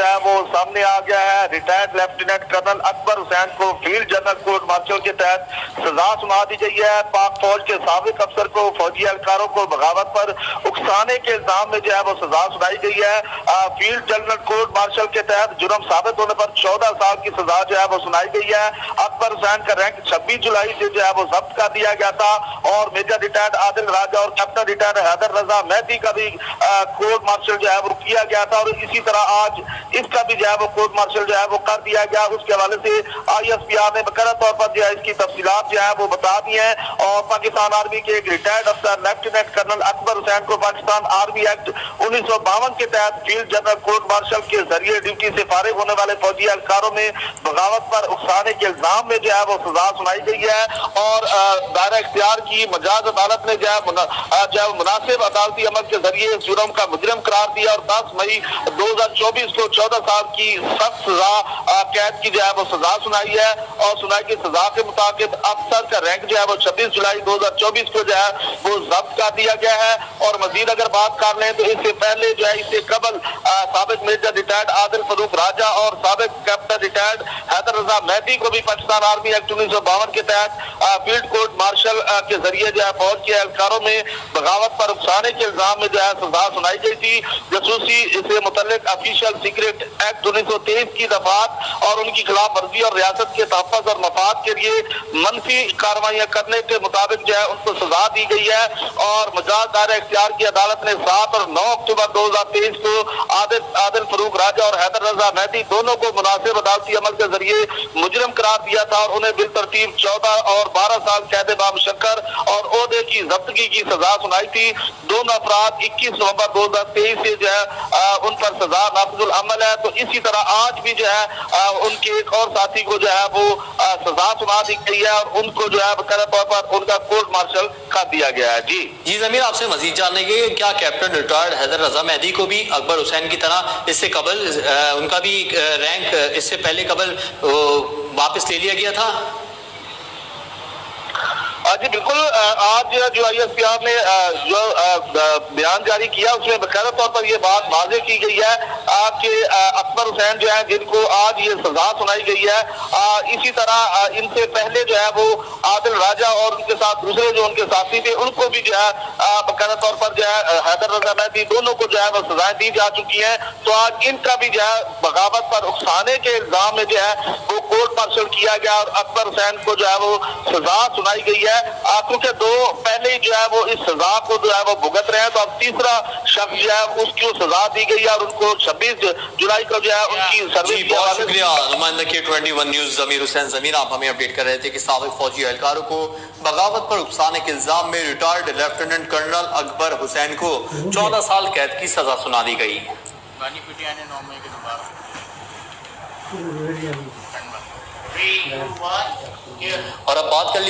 जो है वो सामने आ गया है। Retired lieutenant colonel Akbar Hussain को फील्ड जनरल कोर्ट मार्शल के तहत सजा सुना दी गई है। पाक फौज के साबिक अफसर को, फौजी एहलकारों को बगावत पर उकसाने के इल्जाम में जो है वो सजा सुनाई गई है। फील्ड जनरल कोर्ट मार्शल के तहत जुर्म साबित होने पर 14 साल की सजा जो है वो सुनाई गई है। अकबर हुसैन का रैंक 26 जुलाई से जो है वो जब्त कर दिया गया था और मेजर रिटायर्ड आदिल राजा और कैप्टन रिटायर्ड हैदर रजा मेहदी का भी कोर्ट मार्शल जो है वो किया गया था और इसी तरह आज इसका भी जो है वो कोर्ट मार्शल जो है वो कर दिया गया। उसके हवाले से ISPR ने बकायदा तौर पर जो है इसकी तफसीलात जो है वो बता दी है और पाकिस्तान आर्मी के एक रिटायर्ड अफसर लेफ्टिनेंट कर्नल अकबर हुसैन को पाकिस्तान आर्मी एक्ट 1952 के तहत फील्ड जनरल कोर्ट मार्शल के जरिए ड्यूटी से फारिग होने वाले फौजी एहलकारों में बगावत पर उकसाने के इल्जाम में जो है वो सजा सुनाई गई है और दायरा इख्तियार की मजाज अदालत ने जो है मुनासिब अदालती अमल के जरिए इस जुर्म का मुजरिम करार दिया और 10 मई 2024 को 14 साल की सख्त सजा कैद की जो है वो सजा सुनाई है और सुनाई की सजा के मुताबिक अफसर का रैंक जो है वो 26 जुलाई 2024 को जो है वो जब्त कर दिया गया है। और मजीद अगर बात कर लें तो इससे पहले जो है इससे कबल साबिक मेजर रिटायर्ड आदिल फरूक राजा और साबिक कैप्टन रिटायर्ड हैदर रजा मेहदी को भी पाकिस्तान आर्मी एक्ट 1952 के तहत फील्ड कोर्ट मार्शल के जरिए जो है फौज के एहलकारों में बगावत पर उकसाने के इल्जाम में जो है सजा सुनाई गई थी। जासूसी से मुतल्लिक ऑफिशियल सीक्रेट एक्ट 1923 की दफात और उनकी खिलाफ वर्जी और रियासत के तहफ़्फ़ुज़ और मफाद के लिए मनफी कार्रवाइयां करने के मुताबिक जो है उनको सजा दी गई है और मजाज दायरा इख्तियार की अदालत ने 7 और 9 अक्टूबर 2023 को आदिल फरूक राजा और हैदर रजा मेहदी दोनों को मुनासिब अदालती अमल के जरिए मुजरिम करार दिया था और उन्हें बिलतरतीब 14 और 12 साल कैद बामुशक्कर और ओहदे की जब्तगी की सजा सुनाई थी। दोनों अफराद 21 नवंबर 2023 से जो है उन पर सजा नाफिजुल अमल है। तो इसी तरह आज भी जो है उनके एक और साथी को जो है वो सजा सुना दी गई है और उनको जो है बकायदा तौर पर उनका कोर्ट मार्शल कर दिया गया है। जी ज़मीर, आपसे मजीद जानने के क्या कैप्टन रिटायर्ड हैदर रजा मेहदी को भी अकबर हुसैन की तरह इससे कबल उनका भी रैंक इससे पहले कबल वापस ले लिया गया था? जी बिल्कुल, आज जो ISPR ने जो बयान जारी किया उसमें बकायदा तौर पर ये बात वाज़ेह की गई है कि अकबर हुसैन जो है जिनको आज ये सजा सुनाई गई है, इसी तरह इनसे पहले जो है वो आदिल राजा और उनके साथ दूसरे जो उनके साथी थे उनको भी जो है बकायदा तौर पर जो है हैदर रजा मेहदी दोनों को जो है वो सजाएं दी जा चुकी हैं। तो आज इनका भी जो है बगावत पर उकसाने के इल्जाम में जो है वो कोर्ट मार्शल किया गया और अकबर हुसैन को जो है वो सजा सुनाई गई है क्योंकि दो पहले ही जो है वो इस सजा को जो है वो भुगत रहे हैं। तो अब तीसरा शख्स जो है उसकी सजा दी गई है और उनको 26 जुलाई को जो है उनकी सर्विस। बहुत शुक्रिया नुमाइंदा K21 न्यूज़ ज़मीर हुसैन। ज़मीर, आप हमें अपडेट कर रहे थे कि साबिक फौजी एहलकारों को बगावत पर उकसाने के इल्जाम में retired lieutenant colonel Akbar Hussain को 14 साल कैद की सजा सुना दी गई। और अब बात कर